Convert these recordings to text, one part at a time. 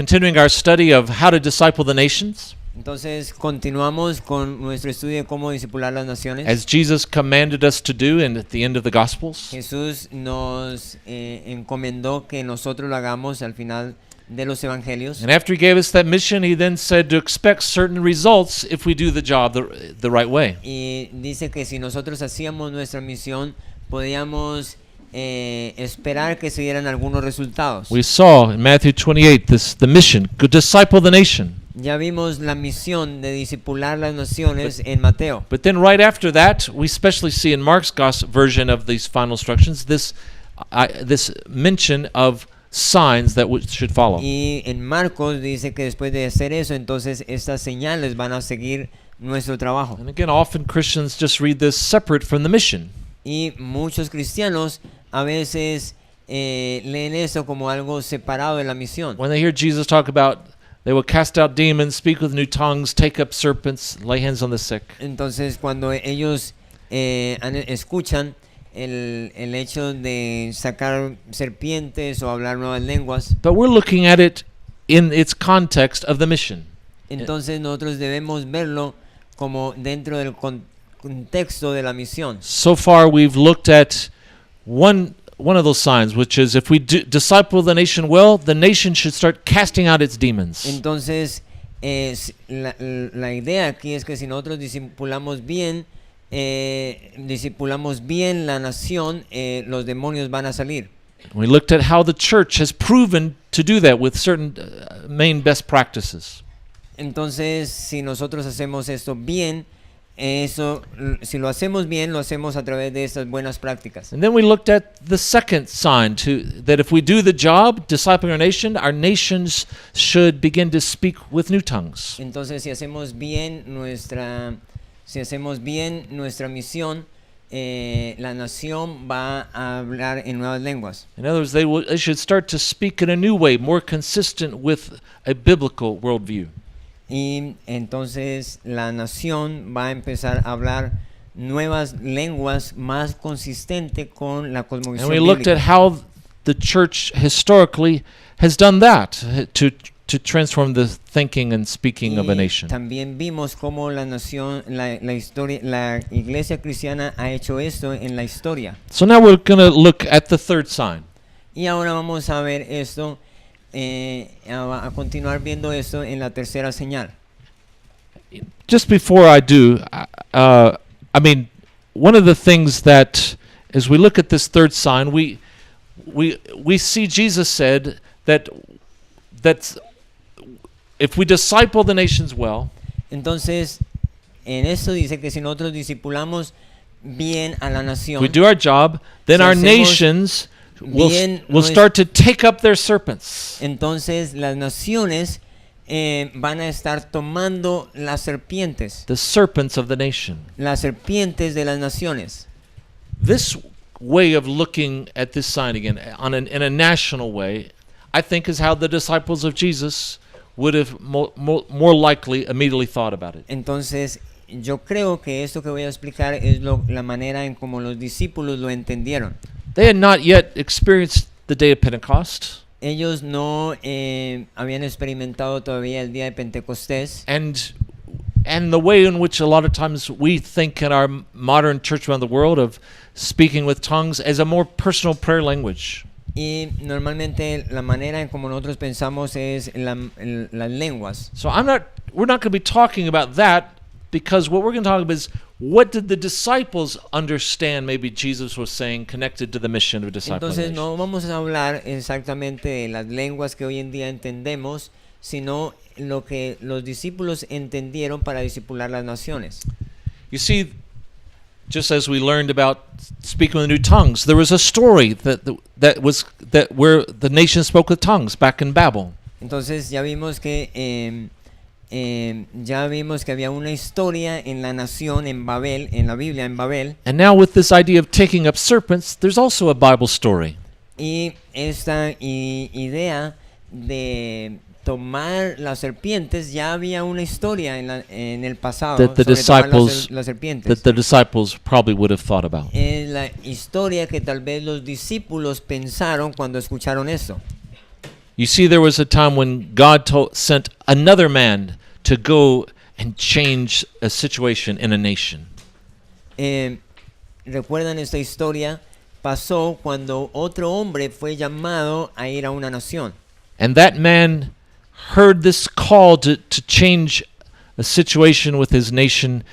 continuing our study of how to disciple the nations, Entonces continuamos con nuestro estudio de cómo discipular las naciones. as Jesus commanded us to do at the end of the Gospels. Jesús nos encomendó que nosotros lo hagamos al final de los evangelios. And after he gave us that mission, he then said to expect certain results if we do the job the right way. Y dice que si nosotros hacíamos nuestra misión, podíamos esperar que se dieran algunos resultados. We saw in Matthew 28 the mission, go disciple the nation. Ya vimos la misión de discipular las naciones en Mateo. But then right after that, we especially see in Mark's version of these final instructions this mention of signs that should follow. Y en Marcos dice que después de hacer eso, entonces estas señales van a seguir nuestro trabajo. And again, often Christians just read this separate from the mission. Y muchos cristianos a veces leen eso como algo separado de la misión. When they hear Jesus talk about they will cast out demons, speak with new tongues, take up serpents, lay hands on the sick. Entonces cuando ellos escuchan el hecho de sacar serpientes o hablar nuevas lenguas, But we're looking at it in its context of the mission. entonces nosotros debemos verlo como dentro del contexto de la misión. So far, we've looked at one of those signs, which is if we disciple the nation well, the nation should start casting out its demons. Entonces la idea aquí es que si nosotros discipulamos bien la nación, los demonios van a salir. We looked at how the church has proven to do that with certain main best practices. Entonces, si nosotros hacemos esto bien, si lo hacemos bien, lo hacemos a través de estas buenas prácticas. And then we looked at the second sign that if we do the job, discipling our nations should begin to speak with new tongues. Entonces, si hacemos bien nuestra misión, la nación va a hablar en nuevas lenguas. In other words, they should start to speak in a new way, more consistent with a biblical worldview. Y entonces la nación va a empezar a hablar nuevas lenguas más consistente con la cosmovisión And we looked bíblica. at how the church historically has done that to transform the thinking and speaking of a nation. También vimos cómo la nación, la iglesia cristiana ha hecho esto en la historia. So now we're going to look at the third sign. Y ahora vamos a ver esto, a continuar viendo esto en la tercera señal. Just before I do, I mean, one of the things that, as we look at this third sign, we see Jesus said that if we disciple the nations well, Entonces, en esto dice que si nosotros discipulamos bien a la nación, we do our job, then Si our hacemos nations bien will start to take up their serpents. entonces las naciones van a estar tomando las serpientes The serpents of the nation. de las naciones. This way of looking at this sign again in a national way, I think is how the disciples of Jesus would have more likely immediately thought about it. Entonces, yo creo que esto que voy a explicar es la manera en como los discípulos lo entendieron. They had not yet experienced the day of Pentecost, Ellos no habían experimentado todavía el día de Pentecostés. and the way in which a lot of times we think in our modern church around the world of speaking with tongues as a more personal prayer language. Y normalmente la manera en como nosotros pensamos es las lenguas. So we're not going to be talking about that, because what we're going to talk about is what did the disciples understand maybe Jesus was saying connected to the mission of discipling Entonces nations. no vamos a hablar exactamente de las lenguas que hoy en día entendemos, sino lo que los discípulos entendieron para discipular las naciones. You see, just as we learned about speaking with new tongues, there was a story that where the nation spoke with tongues back in Babel. Entonces ya vimos que había una historia en la nación en Babel, en la Biblia en Babel, And now with this idea of taking up serpents, there's also a Bible story. y esta idea de tomar las serpientes, ya había una historia en el pasado That the sobre tomar disciples las serpientes. that the disciples probably would have thought about. Es la historia que tal vez los discípulos pensaron cuando escucharon eso. You see, there was a time when God sent another man to go and change a situation in a nation. ¿Recuerdan esta historia? Pasó cuando otro hombre fue llamado a ir a una nación. And that man heard this call to change a situation with his nation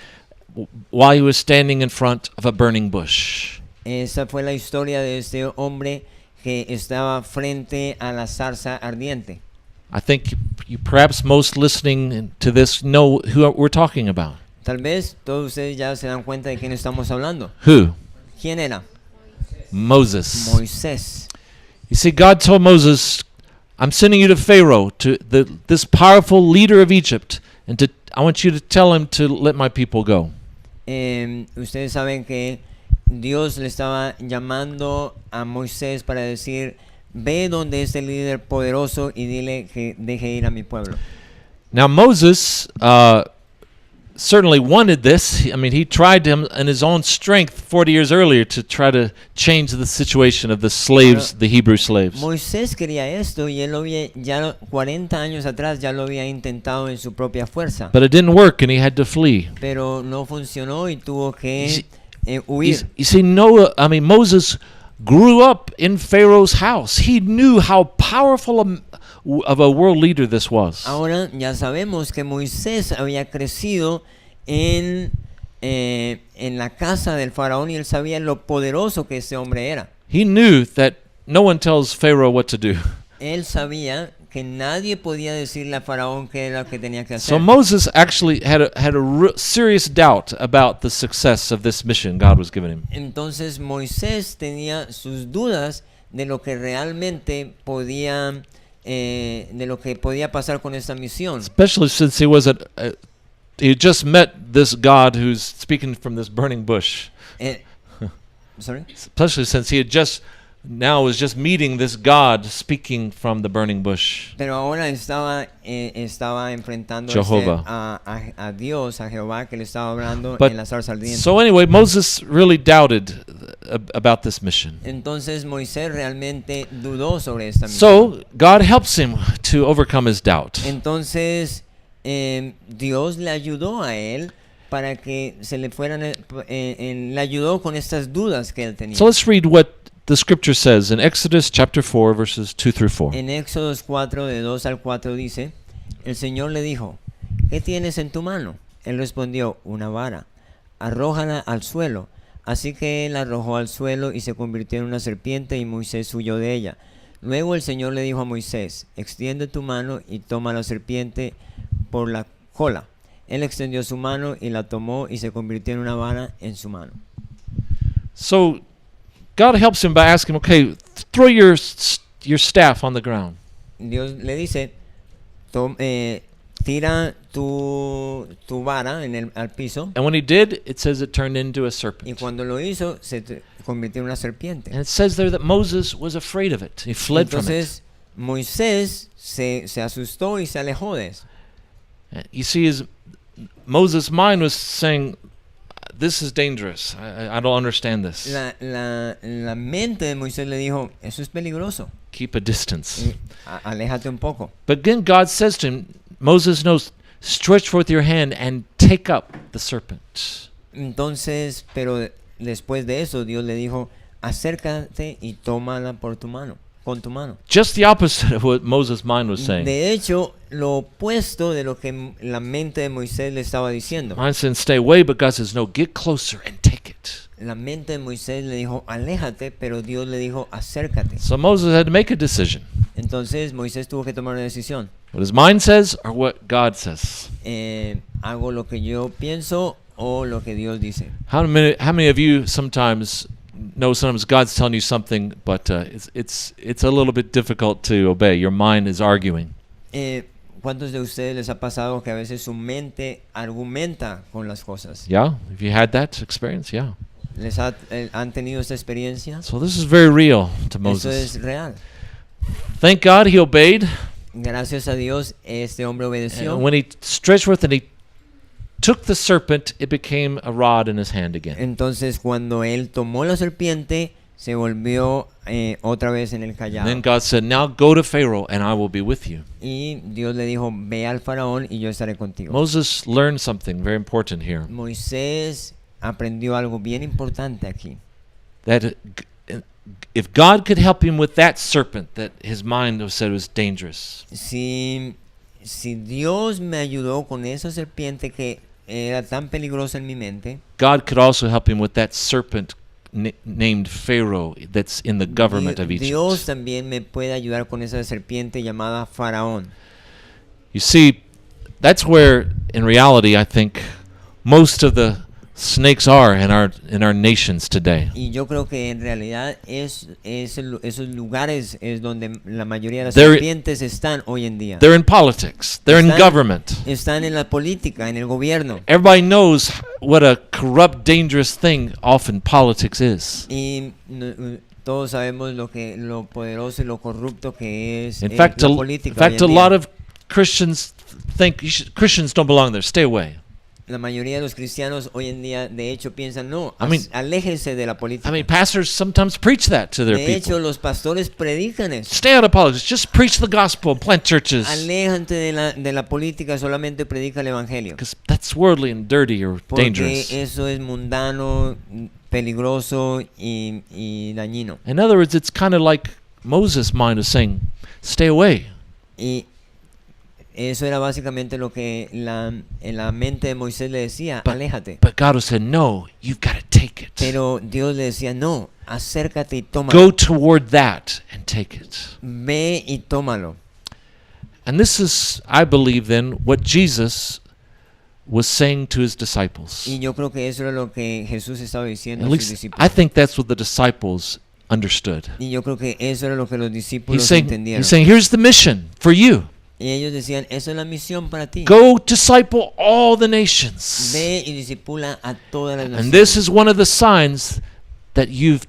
while he was standing in front of a burning bush. Esa fue la historia de este hombre que estaba frente a la zarza ardiente. I think you perhaps most listening to this know who we're talking about. Tal vez todos ustedes ya se dan cuenta de quién estamos hablando. Who? ¿Quién era? Moses. Moisés. You see, God told Moses, I'm sending you to Pharaoh, to this powerful leader of Egypt, and I want you to tell him to let my people go. Ustedes saben que Dios le estaba llamando a Moisés para decir, ve donde este líder poderoso y dile que deje ir a mi pueblo. Now Moses certainly wanted this. I mean, he tried him in his own strength 40 years earlier to try to change the situation of the slaves, the Hebrew slaves. Moisés quería esto y él lo había, ya 40 años atrás ya lo había intentado en su propia fuerza. But it didn't work and he had to flee. Pero no funcionó y tuvo que huir. You see, Moses grew up in Pharaoh's house. He knew how powerful of a world leader this was. Ahora ya sabemos que Moisés había crecido en la casa del faraón y él sabía lo poderoso que ese hombre era. He knew that no one tells Pharaoh what to do. Él sabía que nadie podía decirle a faraón qué era lo que tenía que hacer. So Moses actually had a serious doubt about the success of this mission God was giving him. Entonces Moisés tenía sus dudas de lo que realmente podía de lo que podía pasar con esta misión. Especially since he just met this God who's speaking from this burning bush. Sorry? Especially since he had was just meeting this God speaking from the burning bush. Pero ahora estaba enfrentando a Dios, a Jehová que le estaba hablando en la zarza ardiente. So anyway, Moses really doubted about this mission. Entonces Moisés realmente dudó sobre esta misión. So God helps him to overcome his doubt. Entonces Dios le ayudó a él para que se le fueran le ayudó con estas dudas que él tenía. So let's read what the scripture says in Exodus chapter 4 verses 2 through 4. En Éxodos 4 de 2 al 4 dice, el Señor le dijo, ¿qué tienes en tu mano? Él respondió, una vara, arrójala al suelo. Así que él la arrojó al suelo y se convirtió en una serpiente y Moisés huyó de ella. Luego el Señor le dijo a Moisés, extiende tu mano y toma la serpiente por la cola. Él extendió su mano y la tomó y se convirtió en una vara en su mano. So God helps him by asking, okay, throw your staff on the ground. Dios le dice, tira tu vara al piso. And when he did, it says it turned into a serpent. Y cuando lo hizo, se convirtió en una serpiente. And it says there that Moses was afraid of it. He fled from it. Entonces, Moisés se asustó y se alejó de eso. You see, Moses' mind was saying, this is dangerous. I don't understand this. La mente de Moisés le dijo, eso es peligroso. Keep a distance. Aléjate un poco. But then God says to him, Moses knows, stretch forth your hand and take up the serpent. Entonces, pero después de eso, Dios le dijo, acércate y tómala por tu mano, con tu mano. Just the opposite of what Moses' mind was saying. De hecho, lo opuesto de lo que la mente de Moisés le estaba diciendo. Mine said, stay away, but God says, no, get closer and take it. La mente de Moisés le dijo, aléjate, pero Dios le dijo, acércate. So Moses had to make a decision. Entonces Moisés tuvo que tomar una decisión. What his mind says or what God says. Hago lo que yo pienso o lo que Dios dice. How many of you sometimes God's telling you something, but it's a little bit difficult to obey. Your mind is arguing. ¿Cuántos de ustedes les ha pasado que a veces su mente argumenta con las cosas? Yeah, have you had that experience? Yeah. ¿Han tenido esta experiencia? So this is very real to Moses. Eso es real. Thank God he obeyed. Gracias a Dios este hombre obedeció. And when he stretched forth and he took the serpent, it became a rod in his hand again. Entonces cuando él tomó la serpiente, se volvió otra vez en el And callado. then God said, now go to Pharaoh and I will be with you. Y Dios le dijo, ve al faraón y yo estaré contigo. Moses learned something very important here. Moisés aprendió algo bien importante aquí. That if God could help him with that serpent that his mind said was dangerous, Si Dios me ayudó con esa serpiente que era tan peligrosa en mi mente, God could also help him with that serpent named Pharaoh that's in the government of Dios Egypt. también me puede ayudar con esa serpiente llamada faraón. You see, that's where, in reality, I think most of the snakes are in our nations today. Y yo creo que en realidad esos lugares es donde la mayoría de las They're- serpientes están hoy en día. They're in politics. They're in Están- government. Están en la política, en el gobierno. Everybody knows what a corrupt, dangerous thing often politics is. Y todos sabemos lo poderoso y lo corrupto que es In fact, la a política. Hoy en día. lot of Christians think Christians don't belong there. Stay away. La mayoría de los cristianos hoy en día, de hecho, piensan, no, I mean- aléjense de la política. I mean, pastors sometimes preach that to their De people. hecho, los pastores predican eso. Stay out of politics. Just preach the gospel and plant churches. Aléjate de la política, solamente predica el evangelio. Because that's worldly and dirty or Porque dangerous. eso es mundano, peligroso y dañino. In other words, it's kind of like Moses' mind is saying, stay away. Y eso era básicamente lo que en la mente de Moisés le decía, aléjate. But God was saying, no, you've got to take it. Pero Dios le decía, no, acércate y Go tómalo. toward that and take it. Ve y tómalo. And this is, I believe, then, what Jesus was saying to his disciples. Y yo creo que eso era lo que Jesús estaba diciendo At a sus least, discípulos. I think that's what the disciples understood. Y yo creo que eso era lo que los discípulos He's entendieron. saying, here's the mission for you. Y ellos decían, esa es la misión para ti. Go disciple all the nations. Ve y discipula a todas las And this naciones. is one of the signs that you've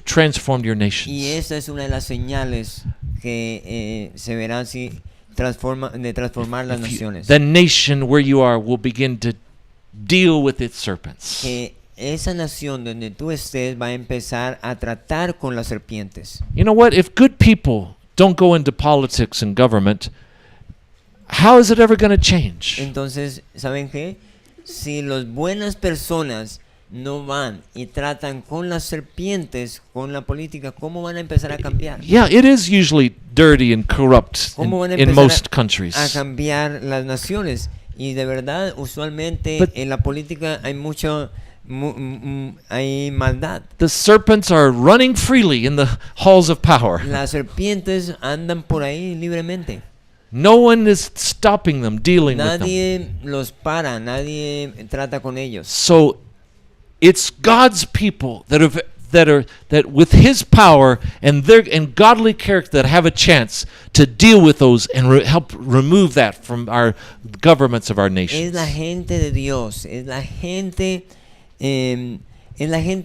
transformed your Y nations. esa es una de las señales que se verán si de transformar las If you- naciones. the nation where you are will begin to deal with its serpents. Que esa nación donde tú estés va a empezar a tratar con las serpientes. You know what? If good people don't go into politics and government, how is it ever going to change? Entonces, ¿saben qué? Si las buenas personas no van y tratan con las serpientes, con la política, ¿cómo van a empezar a cambiar? Yeah, it is usually dirty and corrupt ¿Cómo van a in empezar most countries. a cambiar las naciones? Y de verdad, usualmente But- en la política hay hay maldad. The serpents are running freely in the halls of power. Las serpientes andan por ahí libremente. No one is stopping them, dealing with them. Nadie los para, nadie trata con ellos. So it's God's people that with His power and godly character that have a chance to deal with those and help remove that from our governments of our Es nations. la gente de Dios, es la gente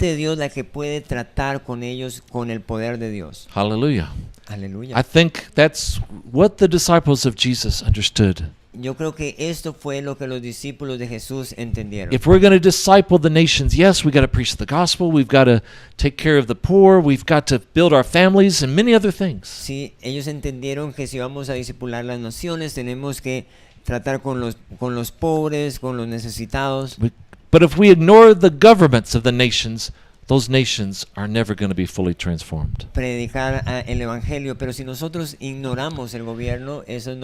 de Dios la que puede tratar con ellos con el poder de Dios. Hallelujah. Aleluya. I think that's what the disciples of Jesus understood. Yo creo que esto fue lo que los discípulos de Jesús entendieron. If we're going to disciple the nations, yes, we got to preach the gospel, we've got to take care of the poor, we've got to build our families and many other things. Sí, ellos entendieron que si vamos a discipular las naciones, tenemos que tratar con los pobres, con los necesitados. But if we ignore the governments of the nations, those nations are never going to be fully transformed. Predicar el evangelio, pero si nosotros ignoramos el gobierno, esas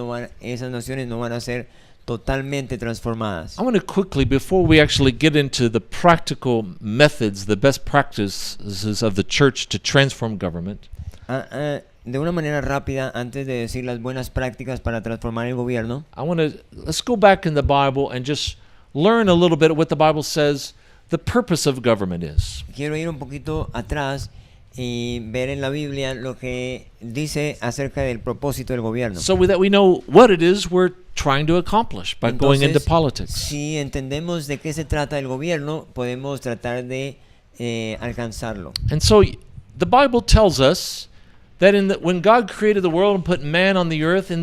naciones no van a ser totalmente transformadas. I want to quickly, before we actually get into the practical methods, the best practices of the church to transform government, De una manera rápida, antes de decir las buenas prácticas para transformar el gobierno, let's go back in the Bible and just learn a little bit of what the Bible says the purpose of government is. quiero ir un poquito atrás y ver en la Biblia lo que dice acerca del propósito del gobierno. So that we know what it is we're trying to accomplish by going into Entonces, politics. si entendemos de qué se trata el gobierno, podemos tratar de alcanzarlo. And so the Bible tells us that when God created the world and put man on the earth, in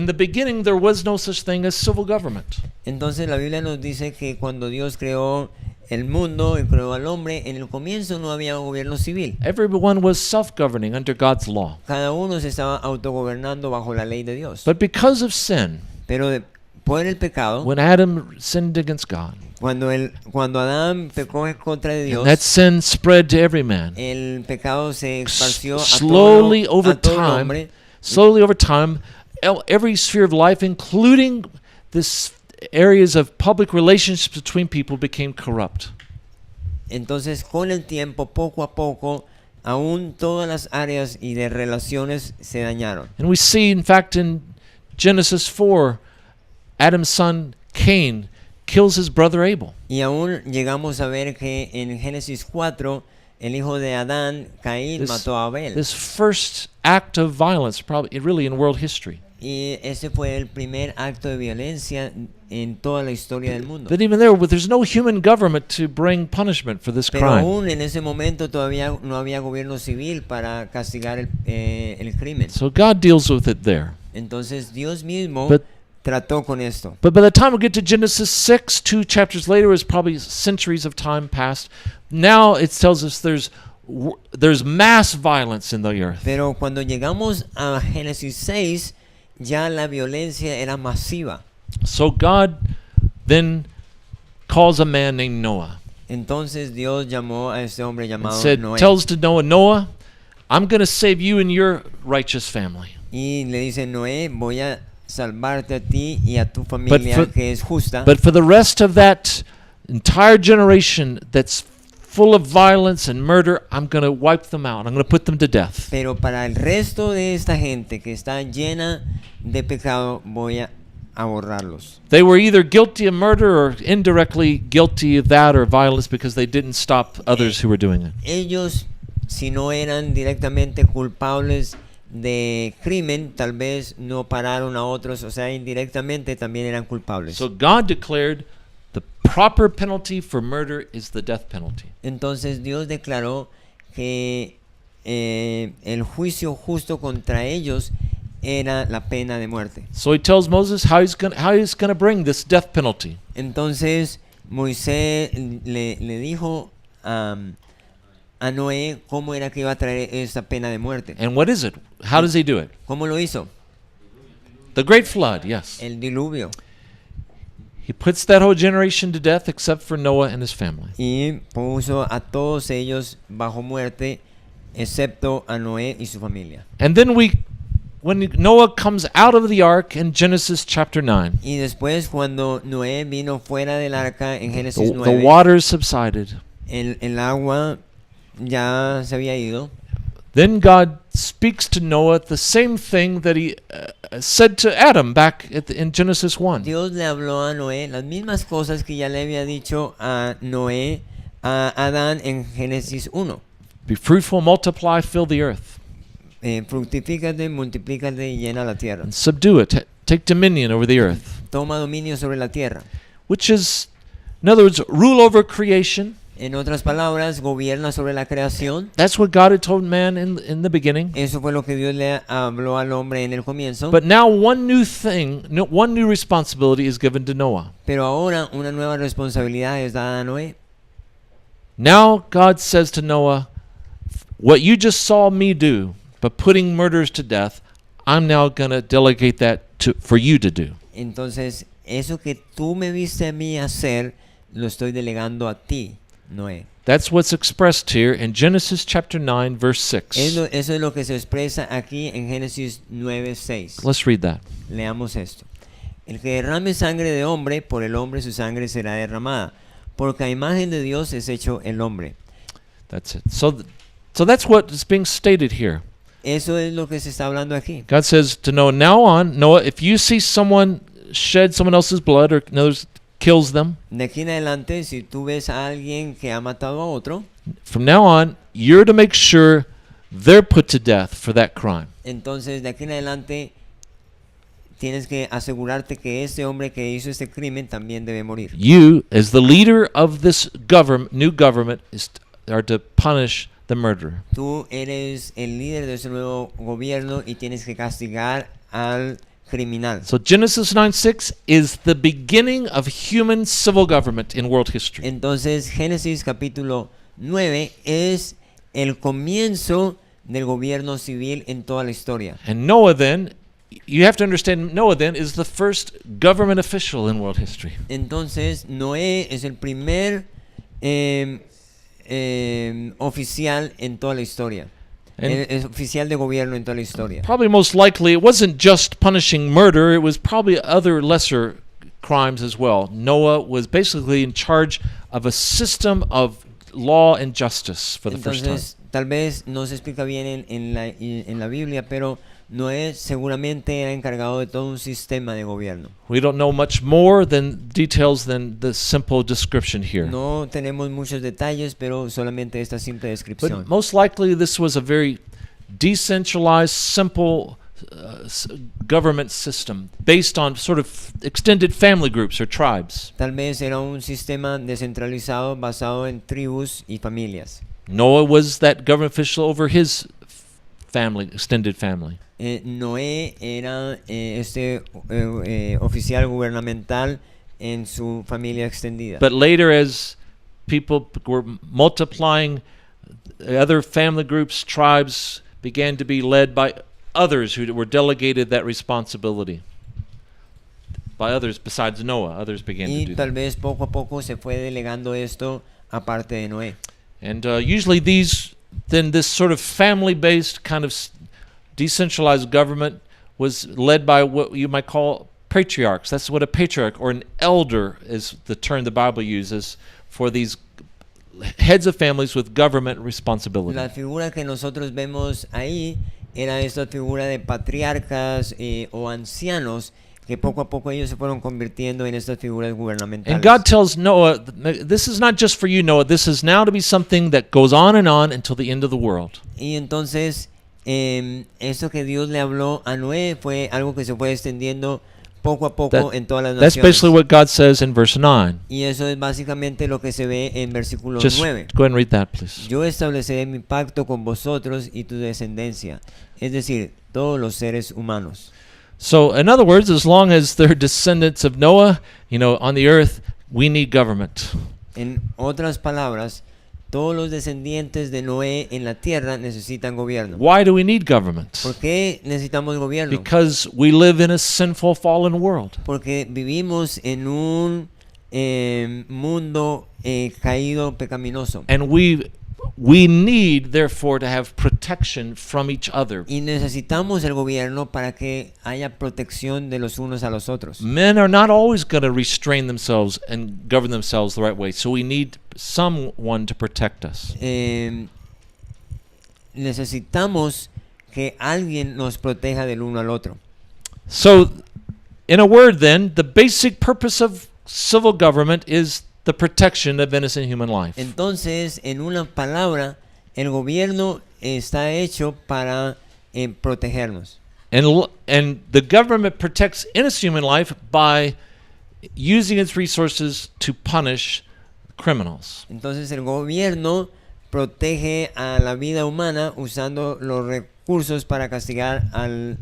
the beginning there was no such thing as civil government. Entonces la Biblia nos dice que cuando Dios creó el mundo y creó al hombre, en el comienzo no había gobierno civil. Everyone was self-governing under God's law. Cada uno se estaba autogobernando bajo la ley de Dios. But because of sin, Pero por el pecado, when Adam sinned against God, cuando Adán pecó en contra de Dios, and that sin spread to every man, el pecado se esparció slowly over a todo el time, hombre. every sphere of life, including this areas of public relationships between people, became corrupt. Entonces, con el tiempo, poco a poco, aún todas las áreas y de relaciones se dañaron. And we see, in fact, in Genesis 4, Adam's son Cain kills his brother Abel. Y aún llegamos a ver que en Génesis 4, el hijo de Adán, Caín, mató a Abel. This first act of violence, probably really in world history. Y ese fue el primer acto de violencia en toda la historia del mundo. But even there, there's no human government to bring punishment for this Pero crime. aún en ese momento todavía no había gobierno civil para castigar el crimen. So God deals with it there. Entonces Dios mismo But trató con esto. But by the time we get to Genesis 6, 2 chapters later, is probably centuries of time passed. Now it tells us there's mass violence in the earth. Pero cuando llegamos a Génesis 6, ya la violencia era masiva. So God then calls a man named Noah Entonces Dios llamó a este hombre and llamado Noé. tells to Noah, I'm going to save you and your righteous family. Y le dice, Noé, voy a salvarte a ti y a tu familia que es justa. But for the rest of that entire generation that's full of violence and murder, I'm going to wipe them out. I'm going to put them to death. Pero para el resto de esta gente que está llena de pecado, voy a borrarlos. They were either guilty of murder or indirectly guilty of that or violence because they didn't stop others who were doing it. Ellos, si no eran directamente culpables de crimen, tal vez no pararon a otros, o sea, indirectamente también eran culpables. So God declared the proper penalty for murder is the death penalty. Entonces Dios declaró que el juicio justo contra ellos era la pena de muerte. So he tells Moses how he's going to bring this death penalty. Entonces Moisés le dijo a Noé cómo era que iba a traer esa pena de muerte. And what is it? How does he do it? ¿Cómo lo hizo? The great flood, yes. El diluvio. He puts that whole generation to death except for Noah and his family. Y puso a todos ellos bajo muerte, excepto a Noé y su familia. And then when Noah comes out of the ark in Genesis chapter 9, Y después cuando Noé vino fuera del arca en Génesis the 9, waters subsided. el agua ya se había ido. Then God speaks to Noah the same thing that he said to Adam back in Genesis 1. Dios le habló a Noé las mismas cosas que ya le había dicho a Noé, a Adán en Génesis 1. Be fruitful, multiply, fill the earth, Fructifícate, multiplícate y llena la tierra. and subdue it. Take dominion over the earth. Toma dominio sobre la tierra. Which is, in other words, rule over creation. En otras palabras, gobierna sobre la creación. That's what God had told man in the beginning. Eso fue lo que Dios le habló al hombre en el comienzo. But now one new responsibility is given to Noah. Pero ahora una nueva responsabilidad es dada a Noé. Now God says to Noah, what you just saw me do, but putting murderers to death, I'm now going to delegate that for you to do. Entonces, eso que tú me viste a mí hacer, lo estoy delegando a ti, Noé. That's what's expressed here in Genesis chapter 9, verse 6. Eso es lo que se expresa aquí en Génesis 9:6. Let's read that. Leamos esto. El que derrame sangre de hombre, por el hombre su sangre será derramada, porque a imagen de Dios es hecho el hombre. That's it. So that's what is being stated here. Eso es lo que se está hablando aquí. God says to Noah, now on, Noah, if you see someone shed someone else's blood or in others kills them, De aquí en adelante, si tú ves a alguien que ha matado a otro, from now on, you're to make sure they're put to death for that crime. entonces de aquí en adelante tienes que asegurarte que este hombre que hizo este crimen también debe morir. You, as the leader of this new government, are to punish the murderer. Tú eres el líder de ese nuevo gobierno y tienes que castigar al criminal. So Genesis 9:6 is the beginning of human civil government in world history. Entonces Génesis capítulo 9 es el comienzo del gobierno civil en toda la historia. And Noah then, you have to understand, Noah then is the first government official in world history. Entonces Noé es el primer oficial en toda la historia. And Es oficial de gobierno en toda la historia. probably most likely it wasn't just punishing murder, it was probably other lesser crimes as well. Noah was basically in charge of a system of law and justice for the first time. Entonces, tal vez no se explica bien en la Biblia, pero Noé seguramente era encargado de todo un sistema de gobierno. We don't know much more than details than the simple description here. No tenemos muchos detalles, pero solamente esta simple descripción. But most likely this was a very decentralized, simple government system based on sort of extended family groups or tribes. Tal vez era un sistema descentralizado basado en tribus y familias. Noah was that government official over his family, extended family. Noé era oficial gubernamental en su familia extendida. But later, as people were multiplying, other family groups, tribes began to be led by others who were delegated that responsibility. By others besides Noah, others began to Y do tal that. vez poco a poco se fue delegando esto aparte de Noé. And usually this sort of family-based kind of decentralized government was led by what you might call patriarchs. That's what a patriarch or an elder is the term the Bible uses for these heads of families with government responsibility. La figura que nosotros vemos ahí era esta figura de patriarcas o ancianos que poco a poco ellos se fueron convirtiendo en estas figuras gubernamentales. And God tells Noah, this is not just for you, Noah. This is now to be something that goes on until the end of the world. Y entonces eso que Dios le habló a Noé fue algo que se fue extendiendo poco a poco en todas las That's naciones. basically what God says in verse 9. Y eso es básicamente lo que se ve en versículo Just 9. go ahead and read that, please. Yo estableceré mi pacto con vosotros y tu descendencia, es decir, todos los seres humanos. So, in other words, as long as they're descendants of Noah, on the earth, we need government. En otras palabras, todos los descendientes de Noé en la tierra necesitan gobierno. Why do we need government? ¿Por qué necesitamos gobierno? Because we live in a sinful, fallen world. Porque vivimos en un mundo caído, pecaminoso. And we need, therefore, to have protection from each other. Y necesitamos el gobierno para que haya protección de los unos a los otros. Men are not always going to restrain themselves and govern themselves the right way. So we need someone to protect us. Necesitamos que alguien nos proteja del uno al otro. So, in a word then, the basic purpose of civil government is the protection of innocent human life. Entonces, en una palabra, el gobierno está hecho para protegernos. And the government protects innocent human life by using its resources to punish criminals. Entonces, el gobierno protege a la vida humana usando los recursos para castigar al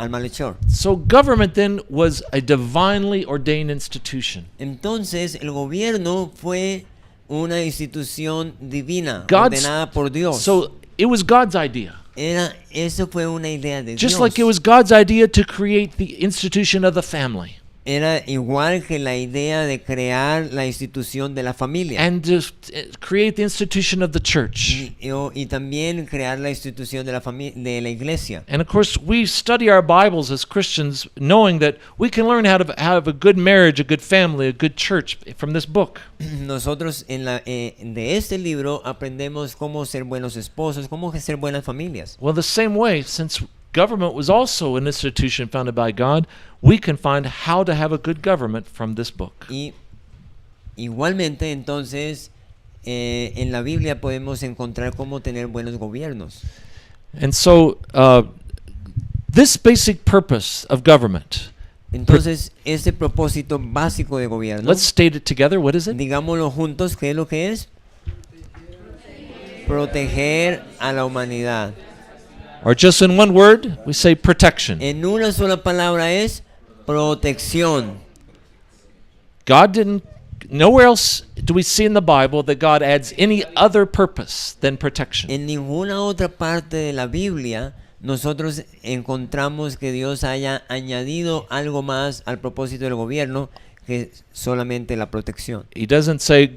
malhechor. So government then was a divinely ordained institution. Entonces, el gobierno fue una institución divina, God's- ordenada por Dios. So it was God's idea. Eso fue una idea de Just Dios. like it was God's idea to create the institution of the family Era igual que la idea de crear la institución de la familia. and to create the institution of the church. Y también crear la institución de la iglesia. And of course, we study our Bibles as Christians knowing that we can learn how to have a good marriage, a good family, a good church from this book. Nosotros de este libro aprendemos cómo ser buenos esposos, cómo ser buenas familias. Well, the same way, since government was also an institution founded by God, we can find how to have a good government from this book. Y igualmente, entonces, en la Biblia podemos encontrar cómo tener buenos gobiernos. And so, this basic purpose of government, Entonces, este propósito básico de gobierno, let's state it together. What is it? digámoslo juntos, ¿qué es lo que es? Proteger a la humanidad. Or just in one word, we say protection. En una sola palabra es protección. God didn't, nowhere else do we see in the Bible that God adds any other purpose than protection. En ninguna otra parte de la Biblia nosotros encontramos que Dios haya añadido algo más al propósito del gobierno que solamente la protección. He doesn't say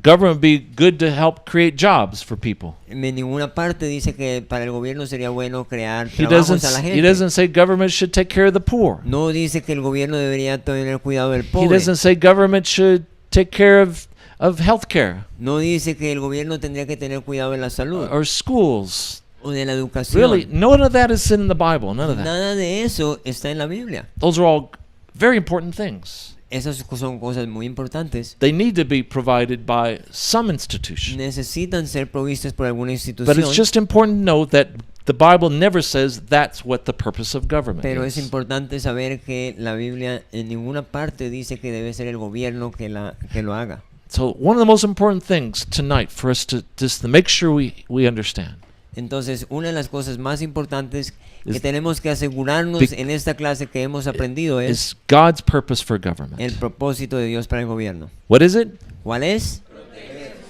government be good to help create jobs for people. En ninguna parte dice que para el gobierno sería bueno crear He trabajos a la gente. doesn't say government should take care of the poor. No dice que el gobierno debería tener cuidado del He pobre. doesn't say government should take care of health care No dice que el gobierno tendría que tener cuidado de la salud or schools. o de la educación. Really, none of that is in the Bible. None of that. Nada de eso está en la Biblia. Those are all very important things. Esas son cosas muy importantes. They need to be provided by some institution. Necesitan ser provistas por alguna But institución. it's just important to note that the Bible never says that's what the purpose of government Pero es is. importante saber que la Biblia en ninguna parte dice que debe ser el gobierno que lo haga. So one of the most important things tonight for us to just to make sure we understand Entonces, una de las cosas más importantes que Is- tenemos que asegurarnos en esta clase que hemos aprendido es is God's purpose for el government. propósito de Dios para el gobierno. What is it? ¿Cuál es?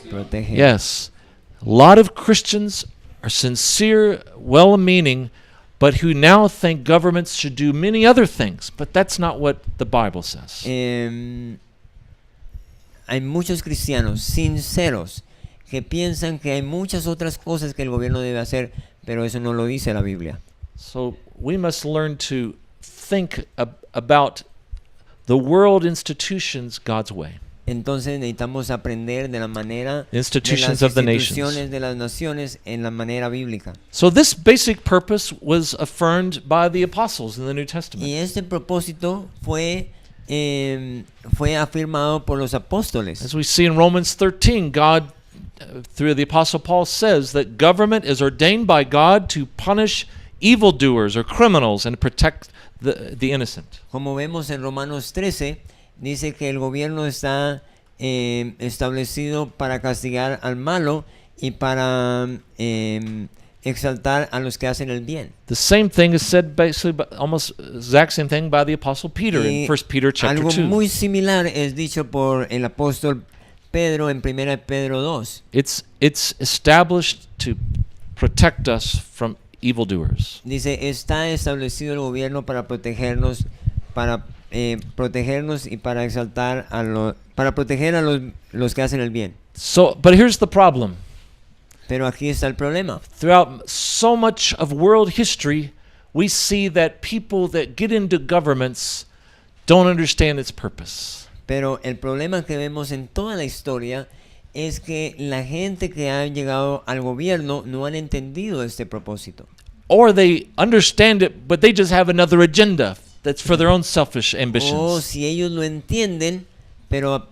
Proteger. Yes. A lot of Christians are sincere, well-meaning, but who now think governments should do many other things, but that's not what the Bible says. Hay muchos cristianos sinceros que piensan que hay muchas otras cosas que el gobierno debe hacer, pero eso no lo dice la Biblia. So we must learn to think about the world institutions God's way. Entonces necesitamos aprender de la manera de Institutions las of the instituciones nations. de las naciones en la manera bíblica. So this basic purpose was affirmed by the apostles in the New Testament. Y este propósito fue afirmado por los apóstoles. As we see in Romans 13, God, through the Apostle Paul, says that government is ordained by God to punish evildoers or criminals and protect the innocent. Como vemos en Romanos 13, dice que el gobierno está establecido para castigar al malo y para exaltar a los que hacen el bien. The same thing is said basically, almost exact same thing by the Apostle Peter in 1 Peter chapter Algo 2. muy similar es dicho por el apóstol Pedro en 1 Pedro 2. It's established to protect us from evildoers. Dice, está establecido el gobierno para protegernos y para exaltar para proteger a los que hacen el bien. So, but here's the problem. Pero aquí está el problema. Throughout so much of world history, we see that people that get into governments don't understand its purpose. Pero el problema que vemos en toda la historia es que la gente que ha llegado al gobierno no han entendido este propósito. Or they understand it, but they just have another agenda that's for their own selfish O ambitions. si ellos lo entienden, pero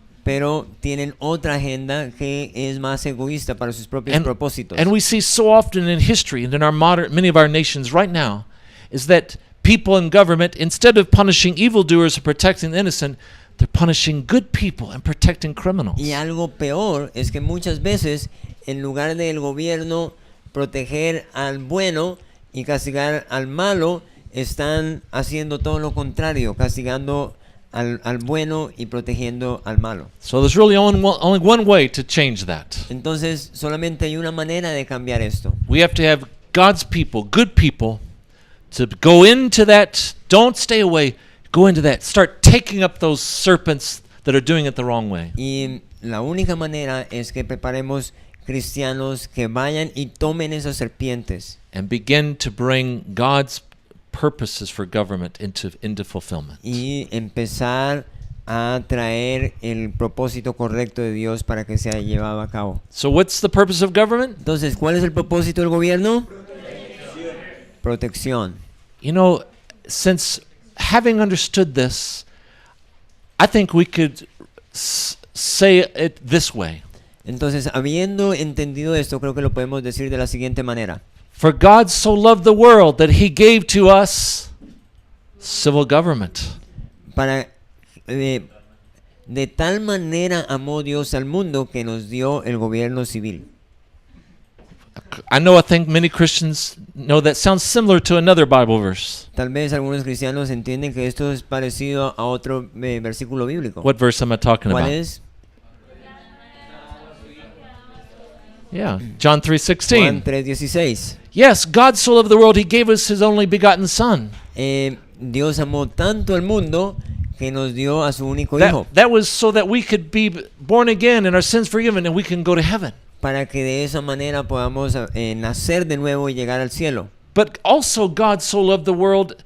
tienen otra agenda que es más egoísta para sus propios propósitos. And we see so often in history and in our many of our nations right now is that people in government, instead of punishing evildoers and protecting the innocent, they're punishing good people and protecting criminals. Y algo peor es que muchas veces, en lugar del gobierno proteger al bueno y castigar al malo, están haciendo todo lo contrario, castigando al bueno y protegiendo al malo. So there's really only one way to change that. Entonces, solamente hay una manera de cambiar esto. We have to have God's people, good people, to go into that, don't stay away, go into that, start taking up those serpents that are doing it the wrong way. Y la única manera es que preparemos cristianos que vayan y tomen esas serpientes And begin to bring God's purposes for government into fulfillment. y empezar a traer el propósito correcto de Dios para que sea llevado a cabo. So what's the purpose of government? Entonces, ¿cuál es el propósito del gobierno? Protección. You know, since having understood this, I think we could say it this way. Entonces, habiendo entendido esto, creo que lo podemos decir de la siguiente manera. For God so loved the world that he gave to us civil government. De tal manera amó Dios al mundo que nos dio el gobierno civil. I think many Christians know that sounds similar to another Bible verse. Tal vez algunos cristianos entienden que esto es parecido a otro versículo bíblico. What verse am I talking ¿Cuál about? es? Yeah, John Juan 3:16. 3:16. Yes, God so loved the world, he gave us his only begotten son. Dios amó tanto al mundo que nos dio a su único hijo, That was so that we could be born again and our sins forgiven and we can go to heaven. para que de esa manera podamos nacer de nuevo y llegar al cielo. But also God so loved the world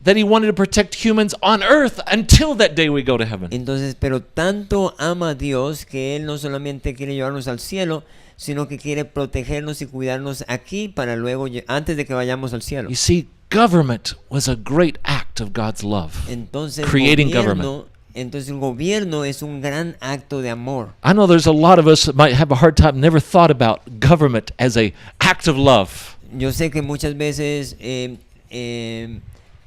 that he wanted to protect humans on earth until that day we go to heaven. Entonces, pero tanto ama a Dios que Él no solamente quiere llevarnos al cielo, sino que quiere protegernos y cuidarnos aquí para luego, antes de que vayamos al cielo. You see, government was a great act of God's love. Entonces, Creating government. Entonces el gobierno es un gran acto de amor. I know there's a lot of us that might have a hard time, never thought about government as a act of love. Yo sé que muchas veces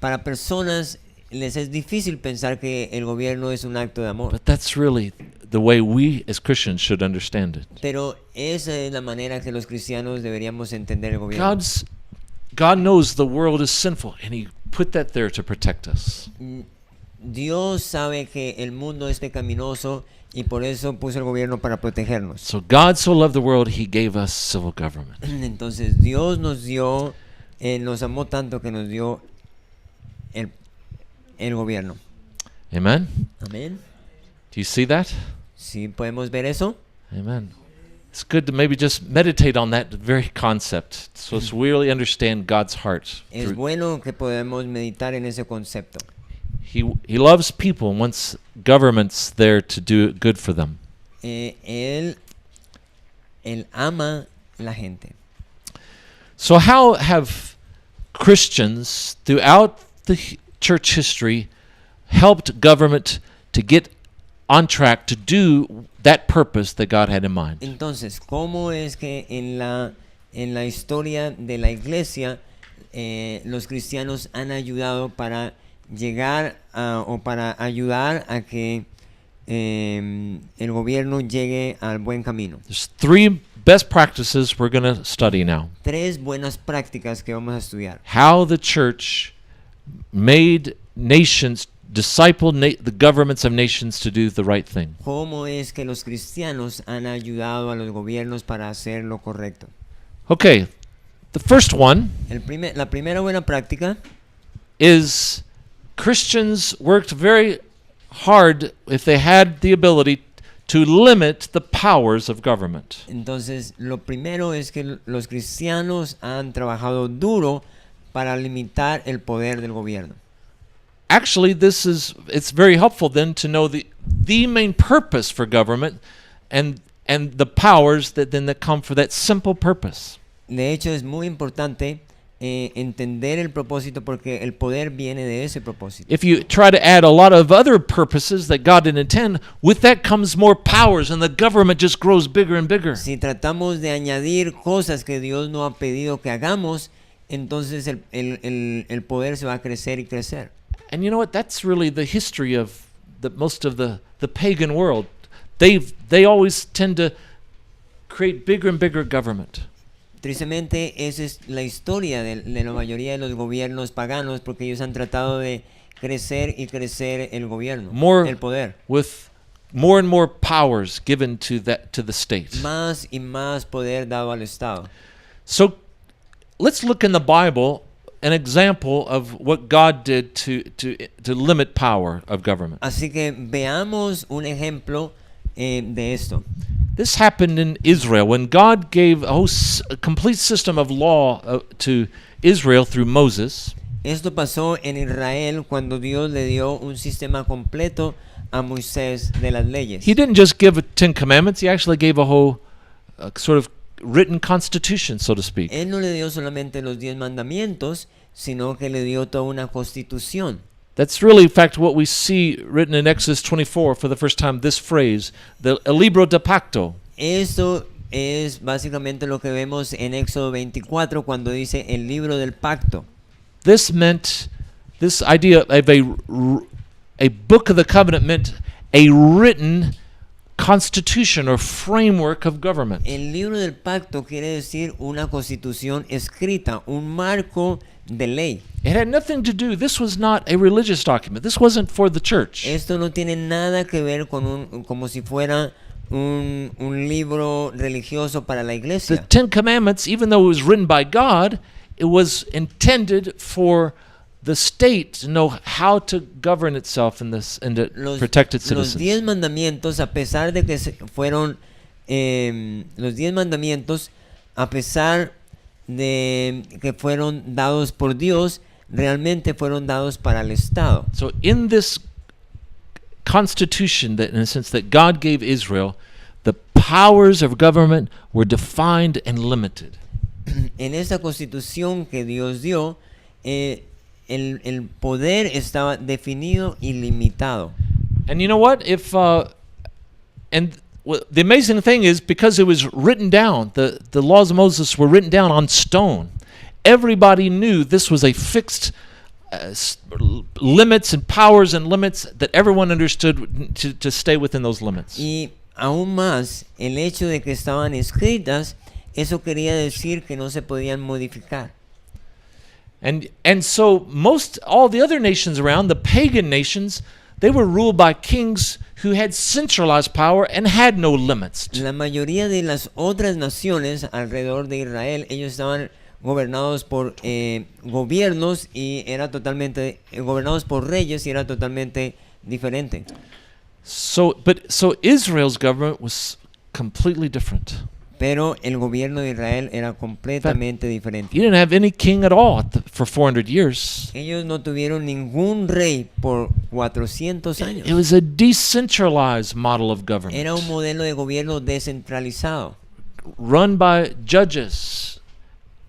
para personas les es difícil pensar que el gobierno es un acto de amor. But that's really the way we as Christians should understand it. Pero esa es la manera que los cristianos deberíamos entender el gobierno. God knows the world is sinful and he put that there to protect us. Dios sabe que el mundo es pecaminoso y por eso puso el gobierno para protegernos. So God so loved the world, he gave us civil government. Entonces Dios nos dio, nos amó tanto que nos dio el gobierno. Amen? Amén. Do you see that? ¿Sí podemos ver eso? Amen. It's good to maybe just meditate on that very concept so as we really understand God's heart. Es bueno que podemos meditar en ese concepto. He loves people and wants governments there to do good for them. Él ama la gente. So how have Christians throughout the church history helped government to get on track to do that purpose that God had in mind? Entonces, ¿cómo es que en la historia de la iglesia los cristianos han ayudado para llegar o para ayudar a que el gobierno llegue al buen camino? There's three best practices we're going to study now. 3 buenas prácticas que vamos a estudiar. How the church made nations, discipled the governments of nations to do the right thing. ¿Cómo es que los cristianos han ayudado a los gobiernos para hacer lo correcto? Okay, the first one La primera buena práctica is Christians worked very hard, if they had the ability, to limit the powers of government. Entonces, lo primero es que los cristianos han trabajado duro para limitar el poder del gobierno. Actually, it's very helpful then to know the main purpose for government and the powers that come for that simple purpose. De hecho, es muy importante entender el propósito porque el poder viene de ese propósito. If you try to add a lot of other purposes that God didn't intend, with that comes more powers and the government just grows bigger and bigger. Si tratamos de añadir cosas que Dios no ha pedido que hagamos, entonces el poder se va a crecer y crecer. And you know what? That's really the history of most of the pagan world. They always tend to create bigger and bigger government. Tristemente, esa es la historia de la mayoría de los gobiernos paganos porque ellos han tratado de crecer y crecer el gobierno, el poder. With more and more powers given to the state. Más y más poder dado al Estado. So let's look in the Bible an example of what God did to limit power of government. Así que veamos un ejemplo de esto. This happened in Israel when God gave a complete system of law to Israel through Moses. Esto pasó en Israel cuando Dios le dio un sistema completo a Moisés de las leyes. He didn't just give 10 commandments, he actually gave a whole sort of written constitution, so to speak. Él no le dio solamente los 10 mandamientos, sino que le dio toda una constitución. That's really, in fact, what we see written in Exodus 24 for the first time, this phrase, el libro de pacto. Esto es básicamente lo que vemos en Éxodo 24 cuando dice el libro del pacto. This idea of a book of the covenant meant a written constitution or framework of government. El libro del pacto quiere decir una constitución escrita, un marco de ley. It had nothing to do, this was not a religious document. This wasn't for the church. Esto no tiene nada que ver con como si fuera un libro religioso para la The iglesia. Ten Commandments, even though it was written by God, it was intended for the state to know how to govern itself in this and to protect its Los citizens. 10 mandamientos, a pesar de que fueron los 10 mandamientos, a pesar de que fueron dados por Dios, realmente fueron dados para el Estado. So in this constitution, that in a sense that God gave Israel, the powers of government were defined and limited. En esta constitución que Dios dio, el poder estaba definido y limitado. And you know what? The amazing thing is, because it was written down, the laws of Moses were written down on stone. Everybody knew this was a fixed limits and powers and limits that everyone understood to stay within those limits. Y aún más, el hecho de que estaban escritas, eso quería decir que no se podían modificar. And so all the other nations around, the pagan nations, they were ruled by kings who had centralized power and had no limits. La mayoría de las otras naciones alrededor de Israel, ellos estaban gobernados por gobiernos y era totalmente gobernados por reyes y era totalmente diferente. So Israel's government was completely different. Pero el gobierno de Israel era completamente diferente. You didn't have any king at all for 400 years. Ellos no tuvieron ningún rey por 400 años. It was a decentralized model of government. Era un modelo de gobierno descentralizado, run by judges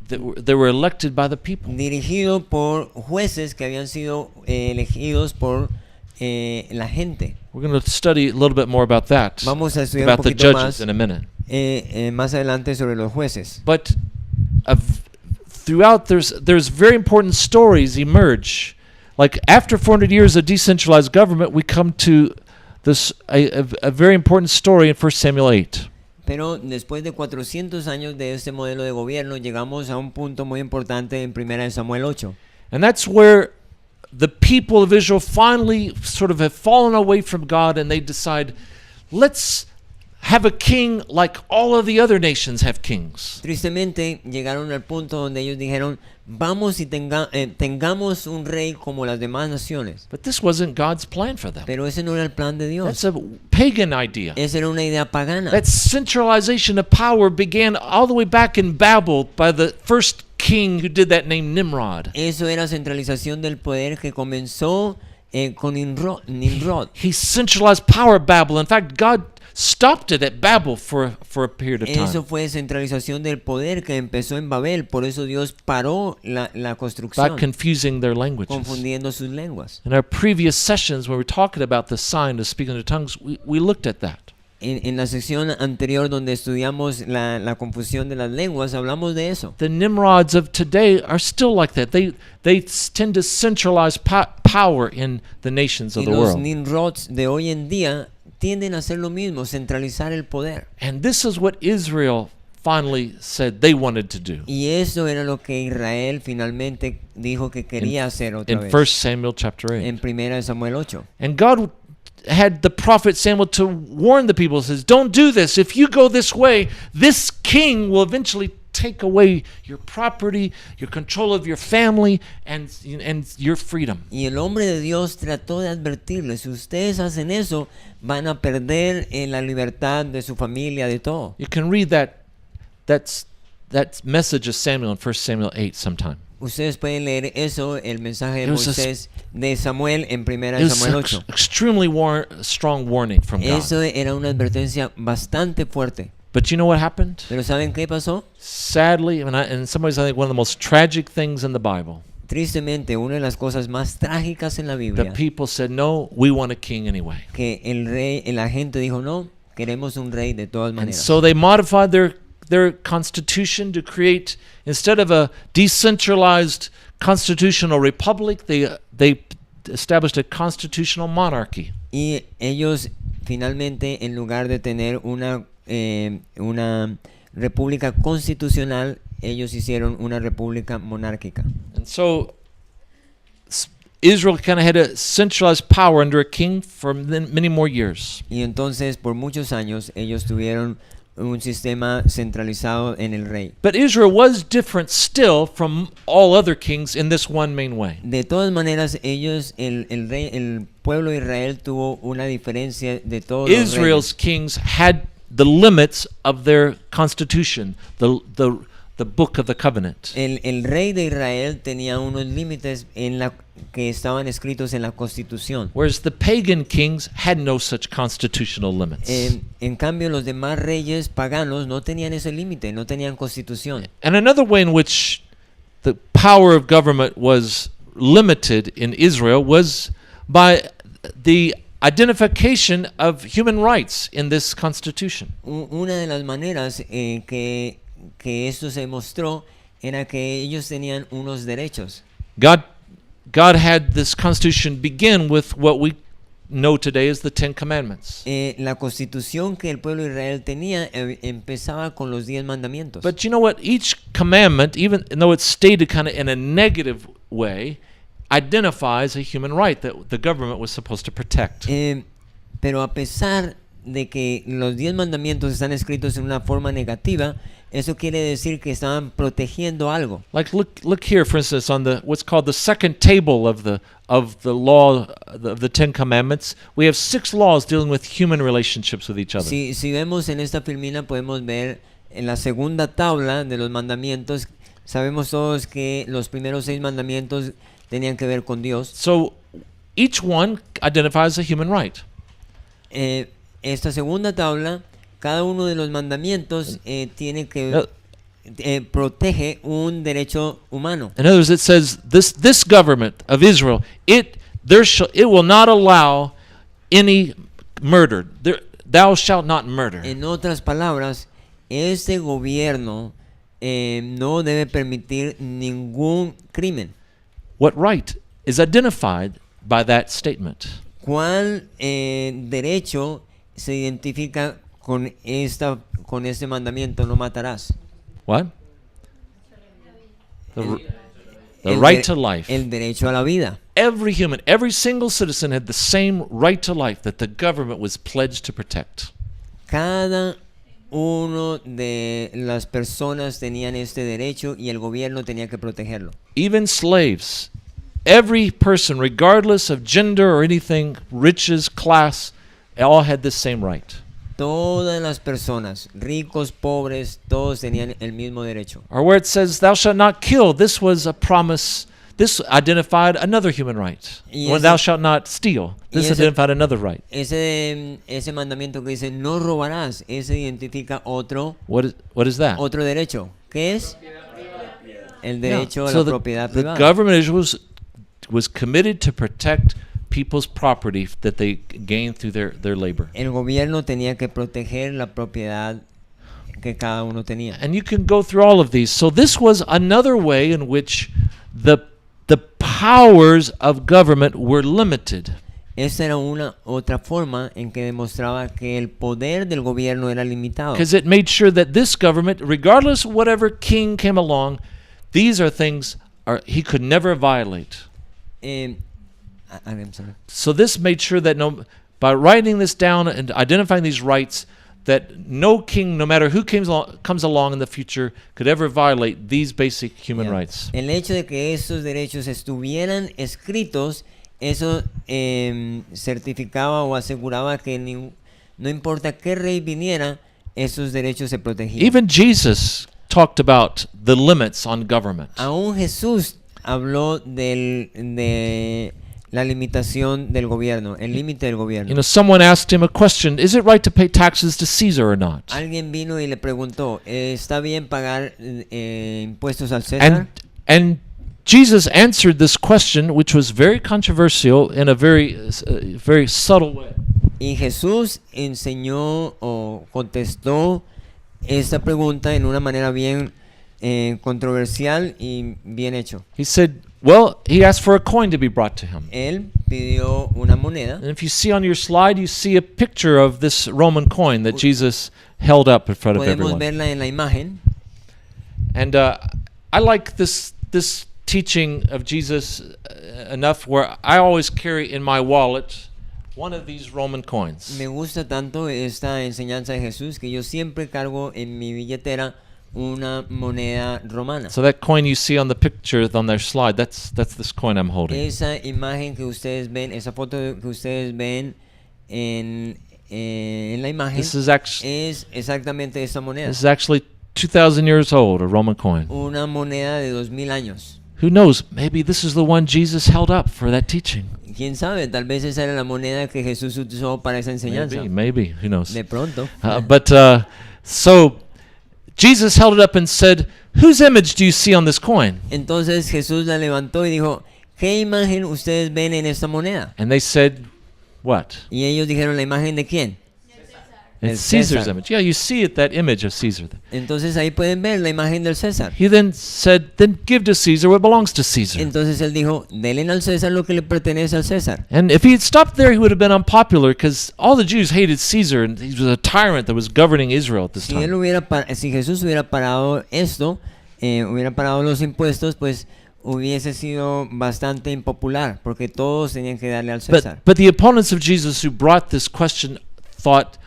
that were elected by the people. dirigido por jueces que habían sido elegidos por la gente. We're going to study a little bit more about that, Vamos a estudiar un about the poquito judges más in a minute. Más adelante sobre los jueces. But throughout, there's very important stories emerge. Like after 400 years of decentralized government, we come to this a very important story in 1 Samuel 8. Pero después de 400 años de este modelo de gobierno, llegamos a un punto muy importante en 1 Samuel 8. And that's where the people of Israel finally sort of have fallen away from God, and they decide, let's have a king like all of the other nations have kings. Tristemente llegaron al punto donde ellos dijeron, vamos y tengamos un rey como las demás naciones. But this wasn't God's plan for them. Pero ese no era el plan de Dios. That's a pagan idea. Esa era una idea pagana. That centralization of power began all the way back in Babel by the first king who did that named Nimrod. Eso era centralización del poder que comenzó con Nimrod. He centralized power at Babel. In fact, God stopped it at Babel for a period of Eso time fue centralización del poder que empezó en Babel. Por eso Dios paró la by construcción, confusing their languages. confundiendo sus lenguas. In our previous sessions, when we were talking about the sign of speaking in tongues, we looked at that. En la sección anterior donde estudiamos la confusión de las lenguas, hablamos de eso. The Nimrods of today are still like that. They tend to centralize power in the nations of Y the los world. Nimrods de hoy en día tienden a hacer lo mismo, centralizar el poder. And this is what Israel finally said they wanted to do. Y eso era lo que Israel finalmente dijo que quería hacer otra In vez. 1 Samuel chapter 8. En 1 Samuel 8. And God had the prophet Samuel to warn the people. He says, don't do this. If you go this way, this king will eventually take away your property, your control of your family, and your freedom. Y el hombre de Dios trató de advertirles, si ustedes hacen eso, van a perder la libertad de su familia, de todo. You can read that message of Samuel in 1 Samuel 8 sometime. Ustedes pueden leer eso, el mensaje de It was Moisés de Samuel en 1 It was Samuel an 8. extremely strong warning from God. Eso era una advertencia bastante fuerte. But you know what happened? Pero ¿saben qué pasó? Sadly, in some ways, I think one of the most tragic things in the Bible, Tristemente, una de las cosas más trágicas en la the Biblia, people said, no, we want a king anyway. que la gente dijo, no, queremos un rey de todas And maneras. so they modified their constitution to create, instead of a decentralized constitutional republic, they established a constitutional monarchy. Y ellos finalmente, en lugar de tener una república constitucional, ellos hicieron una república monárquica. And so Israel kind of had a centralized power under a king for many more years. Y entonces, por muchos años, ellos tuvieron un sistema centralizado en el rey. But Israel was different still from all other kings in this one main way. De todas maneras, ellos, el pueblo de Israel tuvo una diferencia de todos los Israel's reyes. kings had the limits of their constitution, the book of the covenant. El rey de Israel tenía unos límites que estaban escritos en la Constitución. Whereas the pagan kings had no such constitutional limits. En cambio, los demás reyes paganos no tenían ese límite, no tenían constitución. And another way in which the power of government was limited in Israel was by the identification of human rights in this constitution. Una de las maneras que esto se mostró era que ellos tenían unos derechos. God had this constitution begin with what we know today as the Ten Commandments. La constitución que el pueblo de Israel tenía empezaba con los 10 mandamientos. But you know what? Each commandment, even though it's stated kind of in a negative way, identifies a human right that the government was supposed to protect. Pero a pesar de que los 10 mandamientos están escritos en una forma negativa, eso quiere decir que estaban protegiendo algo. Like look here, for instance, on what's called the second table of the law of the Ten Commandments. We have 6 laws dealing with human relationships with each other. Si vemos en esta filmina, podemos ver en la segunda tabla de los mandamientos. Sabemos todos que los primeros 6 mandamientos tenían que ver con Dios. So each one identifies a human right. Esta segunda tabla, cada uno de los mandamientos tiene que protege un derecho humano. In other words, it says this government of Israel, it will not allow any murder. Thou shalt not murder. En otras palabras, este gobierno no debe permitir ningún crimen. What right is identified by that statement? ¿Cuál derecho se identifica con este mandamiento? No matarás. What? The right to life. El derecho a la vida. Every human, every single citizen had the same right to life that the government was pledged to protect. Cada uno de las personas tenían este derecho y el gobierno tenía que protegerlo. Even slaves, every person, regardless of gender or anything, riches, class, all had the same right. Todas las personas, ricos, pobres, todos tenían el mismo derecho. Or where it says, thou shalt not kill, this was a promise. This identified another human right. When thou shalt not steal, this identified another right. Ese mandamiento que dice no robarás, ese identifica otro. What is that? Otro derecho. ¿Qué es? El derecho a So la propiedad the privada. government was committed to protect people's property that they gained through their labor. El gobierno tenía que proteger la propiedad que cada uno tenía. And you can go through all of these. So this was another way in which the powers of government were limited. Esa era una otra forma en que demostraba que el poder del gobierno era limitado. Because it made sure that this government, regardless of whatever king came along, these are things he could never violate. I'm sorry. So this made sure that by writing this down and identifying these rights, that no king, no matter who comes along in the future, could ever violate these basic human rights. El hecho de que esos derechos estuvieran escritos, eso certificaba o aseguraba que no importa qué rey viniera, esos derechos se protegían. Even Jesus talked about the limits on government. Aún Jesús habló de la limitación del gobierno, el límite del gobierno. You know, someone asked him a question, is it right to pay taxes to Caesar or not? Alguien vino y le preguntó, ¿está bien pagar impuestos al César? And Jesus answered this question, which was very controversial, in a very subtle way. Y Jesús enseñó o contestó esta pregunta en una manera bien controversial y bien hecho. He said, Well, he asked for a coin to be brought to him. Él pidió una moneda. And if you see on your slide, you see a picture of this Roman coin that Jesus held up in front of Podemos everyone. verla en la imagen. And I like this teaching of Jesus enough where I always carry in my wallet one of these Roman coins. Me gusta tanto esta enseñanza de Jesús que yo siempre cargo en mi billetera una moneda romana. So that coin you see on the picture on their slide, that's this coin I'm holding. Esa imagen que ustedes ven, esa foto que ustedes ven en la imagen This is actually es exactamente esa moneda. 2,000 years old, a Roman coin. Una moneda de 2000 años. Who knows? Maybe this is the one Jesus held up for that teaching. ¿Quién sabe? Tal vez esa era la moneda que Jesús usó para esa enseñanza. Maybe. Who knows? De pronto. So Jesus held it up and said, "Whose image do you see on this coin?" Entonces Jesús la levantó y dijo, ¿qué imagen ustedes ven en esta moneda? And they said, "What?" Y ellos dijeron, ¿la imagen de quién? It's El Caesar's César. image. Yeah, you see it, that image of Caesar. Entonces ahí pueden ver la imagen del César. He then said, "Then give to Caesar what belongs to Caesar." Entonces él dijo, denle al César lo que le pertenece al César. And if he had stopped there, he would have been unpopular because all the Jews hated Caesar, and he was a tyrant that was governing Israel at this Si time. si Jesús hubiera parado esto, hubiera parado los impuestos, pues hubiese sido bastante impopular, porque todos tenían que darle al César. But the opponents of Jesus who brought this question thought,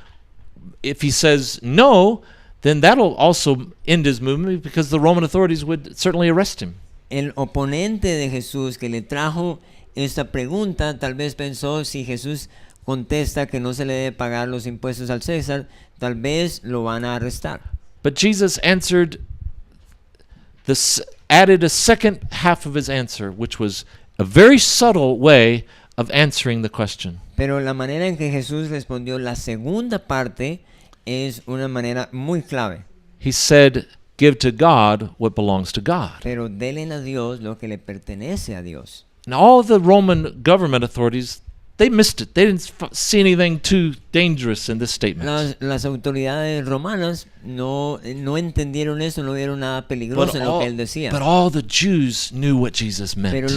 if he says no, then that'll also end his movement because the Roman authorities would certainly arrest him. El oponente de Jesús que le trajo esta pregunta tal vez pensó, si Jesús contesta que no se le debe pagar los impuestos al César, tal vez lo van a arrestar. But Jesus answered added a second half of his answer, which was a very subtle way of answering the question. Pero la manera en que Jesús respondió la segunda parte es una manera muy clave. He said, "Give to God what belongs to God." Pero denle a Dios lo que le pertenece a Dios. And all the Roman government authorities, they missed it. They didn't see anything too dangerous in this statement. Las autoridades romanas no entendieron eso, no vieron nada peligroso en lo que él decía. But all the Jews knew what Jesus meant. Pero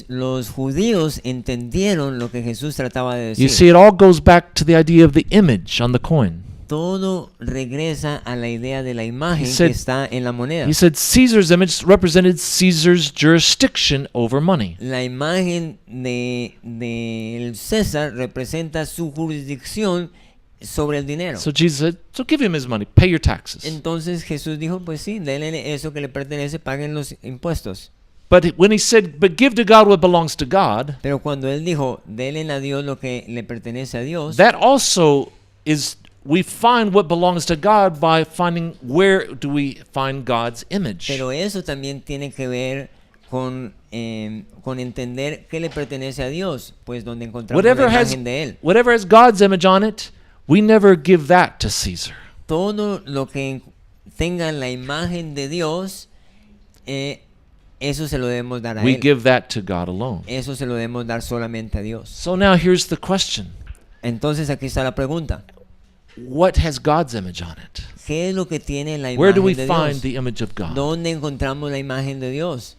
los judíos entendieron lo que Jesús trataba de You decir. see, it all goes back to the idea of the image on the coin. Todo regresa a la idea de la imagen He said- que está en la moneda. He said Caesar's image represented Caesar's jurisdiction over money. La imagen del César representa su jurisdicción sobre el dinero. So Jesus said, "So give him his money, pay your taxes." Entonces Jesús dijo, pues sí, denle eso que le pertenece, paguen los impuestos. But when he said, "But give to God what belongs to God," Pero cuando él dijo, denle a Dios lo que le pertenece a Dios, that also is, we find what belongs to God by finding where do we find God's image. pero eso también tiene que ver con entender qué le pertenece a Dios, pues donde encontramos Whatever la has, imagen de él. whatever has God's image on it, we never give that to Caesar. Todo lo que tenga la imagen de Dios, eso se lo debemos dar a We él. give that to God alone. Eso se lo debemos dar solamente a Dios. So now here's the question. Entonces aquí está la pregunta. What has God's image on it? ¿Qué es lo que tiene la Where do imagen we de find Dios? the image of God? ¿Dónde encontramos la imagen de Dios?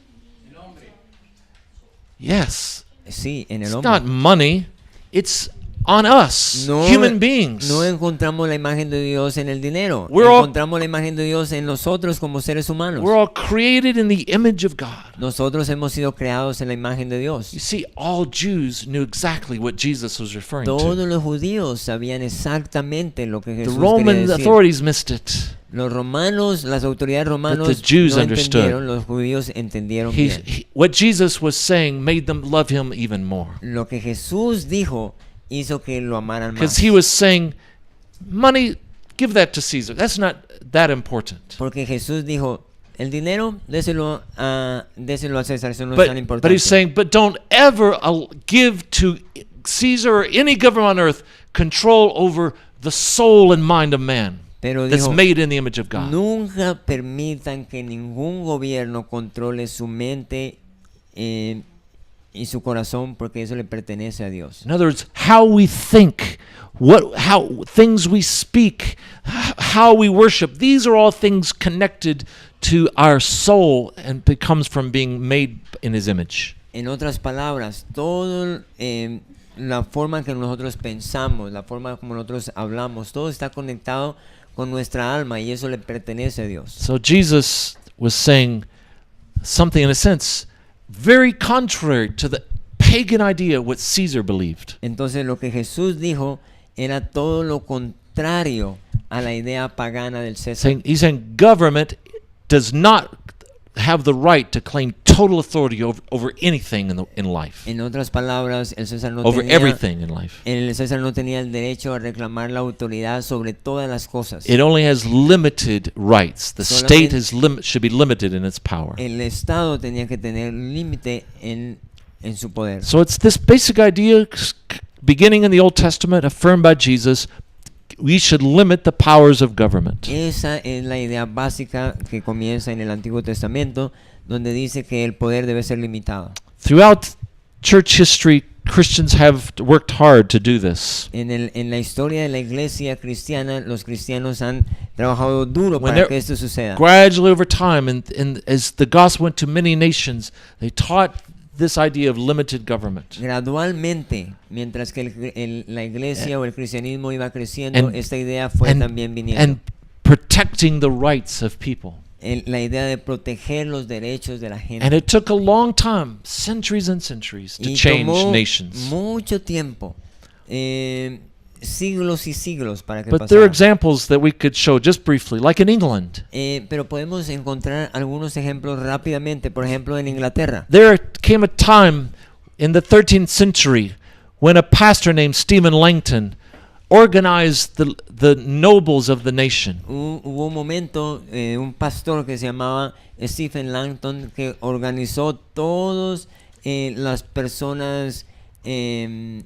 Yes. Sí, en el It's hombre. not money. It's on us, No, human beings. no encontramos la imagen de Dios en el dinero. We're all- Encontramos la imagen de Dios en nosotros como seres humanos. We're all created in the image of God. Nosotros hemos sido creados en la imagen de Dios. You see, all Jews knew exactly what Jesus was referring Todos to. los judíos sabían exactamente lo que The Jesús Roman quería decir. authorities missed it. Los romanos, las autoridades romanos But the Jews no understood. entendieron, los judíos entendieron bien. What Jesus was saying made them love him even more. Lo que Jesús dijo hizo que lo amaran más. Because he was saying, money, give that to Caesar. That's not that important. Porque Jesús dijo, el dinero, déselo al César, eso no es tan But importante. he's saying, but don't ever give to Caesar or any government on earth control over the soul and mind of man Pero that's dijo, made in the image of God. nunca permitan que ningún gobierno controle su mente y su corazón, porque eso le pertenece a Dios. In other words, how we think, how things we speak, how we worship, these are all things connected to our soul and becomes from being made in his image. En otras palabras, todo la forma que nosotros pensamos, la forma como nosotros hablamos, todo está conectado con nuestra alma y eso le pertenece a Dios. So Jesus was saying something in a sense very contrary to the pagan idea what Caesar believed. Entonces lo que Jesús dijo era todo lo contrario a la idea pagana del César. He's saying government does not have the right to claim total authority over anything in life. En otras palabras, el César no Over tenía everything in life. el César no tenía el derecho a reclamar la autoridad sobre todas las cosas. It only has limited rights. The state Solamente- should be limited in its power. El Estado tenía que tener límite en su poder. So it's this basic idea beginning in the Old Testament affirmed by Jesus. We should limit the powers of government. Esa es la idea básica que comienza en el Antiguo Testamento, donde dice que el poder debe ser limitado. Throughout church history, Christians have worked hard to do this. En la historia de la iglesia cristiana, los cristianos han trabajado duro When para they're que esto suceda. Gradually over time, and as the gospel went to many nations, they taught this idea of limited government. Gradualmente, mientras que la iglesia o el cristianismo iba creciendo, And- esta idea fue and- también viniendo. And protecting the rights of people. La idea de proteger los derechos de la gente. And it took a long time, centuries and centuries, to Y change tomó nations. mucho tiempo, siglos y siglos para que But there are pasara. examples that we could show just briefly, like in England. Pero podemos encontrar algunos ejemplos rápidamente. Por ejemplo, en Inglaterra. There came a time in the 13th century when a pastor named Stephen Langton organized the nobles of the nation. Hubo un momento, un pastor que se llamaba Stephen Langton, que organizó todas las personas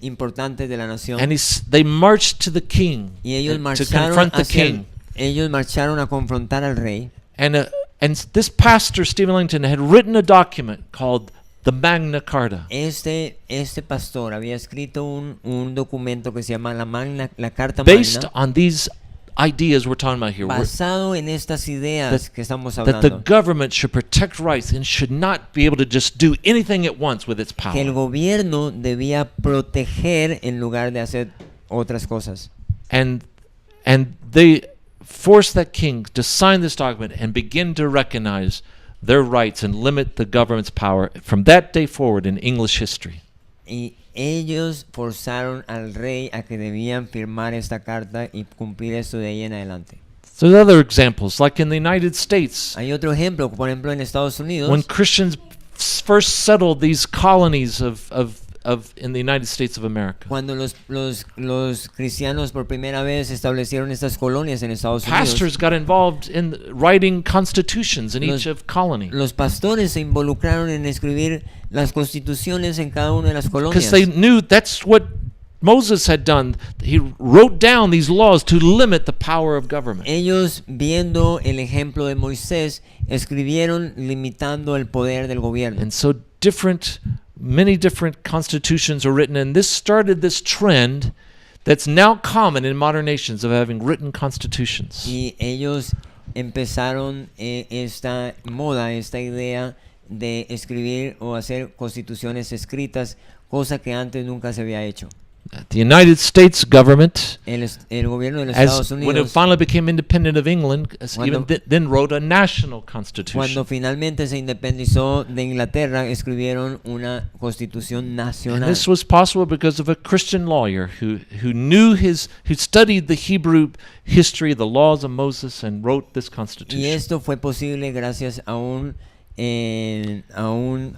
importantes de la nación. And they marched to the king Y ellos to marcharon confront the king. ellos marcharon a confrontar al rey. And this pastor, Stephen Langton, had written a document called the Magna Carta. Este pastor había escrito un documento que se llama la Carta Based Magna, on these ideas we're talking about here, basado en estas ideas que estamos that the hablando. government should protect rights and should not be able to just do anything it wants with its Que el power. gobierno debía proteger en lugar de hacer otras cosas. And they forced that king to sign this document and begin to recognize their rights and limit the government's power from that day forward in English history. Y ellos forzaron al rey a que debían firmar esta carta y cumplir esto de ahí en adelante. So there are other examples, like in the United States, Hay otro ejemplo, por ejemplo en Estados Unidos, when Christians first settled these colonies of in the United States of America. cuando los cristianos por primera vez establecieron estas colonias en Estados Unidos. Pastors got involved in writing constitutions in each of colony Los pastores se involucraron en escribir las constituciones en cada una de las because colonias. they knew that's what Moses had done. He wrote down these laws to limit the power of government. Ellos, viendo el ejemplo de Moisés, escribieron limitando el poder del gobierno. And so many different constitutions are written, and this started this trend that's now common in modern nations of having written constitutions. Y ellos empezaron esta moda, esta idea de escribir o hacer constituciones escritas, cosa que antes nunca se había hecho. The United States government, El gobierno de los as Estados when it Unidos, finally became independent of England, even Cuando- then wrote a national constitution. cuando finalmente se independizó de Inglaterra, escribieron una constitución And nacional. this was possible because of a Christian lawyer who studied the Hebrew history, the laws of Moses, and wrote this Y constitution. esto fue posible gracias a un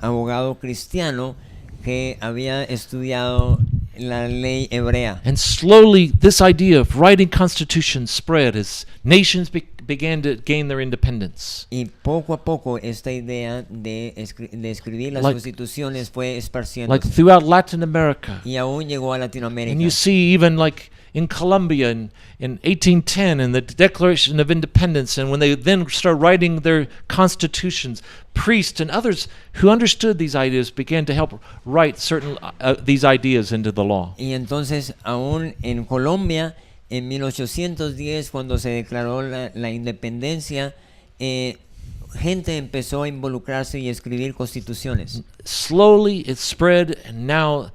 abogado cristiano que había estudiado la ley hebrea. And slowly, this idea of writing constitutions spread as nations began to gain their independence. Y poco a poco esta idea de escribir las Like- constituciones fue esparciéndose. Like throughout Latin America. Y aún llegó a And Latinoamérica. you see even like in Colombia in 1810 in the Declaration of Independence, and when they then start writing their constitutions, priests and others who understood these ideas began to help write certain these ideas into the law. Y entonces aún en Colombia, en 1810, cuando se declaró la independencia, gente empezó a involucrarse y escribir constituciones. Slowly it spread, and now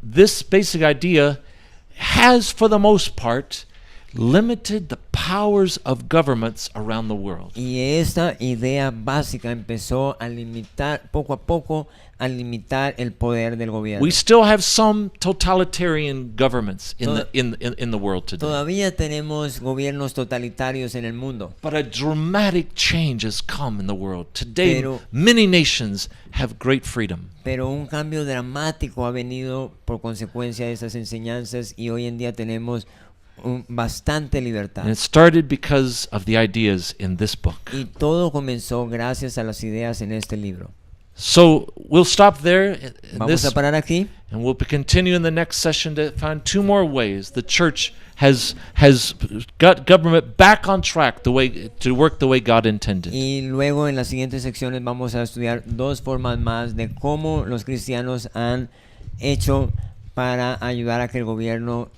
this basic idea has, for the most part, limited the powers of governments around the world. Y esta idea básica empezó a limitar, poco a poco, a limitar el poder del gobierno. We still have some totalitarian governments in the world today. Todavía tenemos gobiernos totalitarios en el mundo. But a dramatic change has come in the world. Today, Pero- many nations have great freedom. Pero un cambio dramático ha venido por consecuencia de esas enseñanzas y hoy en día tenemos bastante libertad. And it started because of the ideas in this book. Y todo comenzó gracias a las ideas en este libro. So we'll stop there in Vamos this, a parar aquí and we'll continue in the next session to find two more ways the church has got government back on track the way to work the way God intended. y luego en las siguientes secciones vamos a estudiar dos formas más de cómo los cristianos han hecho para ayudar a que el gobierno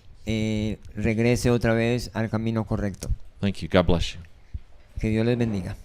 regrese otra vez al camino correcto. Thank you. God bless you. Que Dios les bendiga.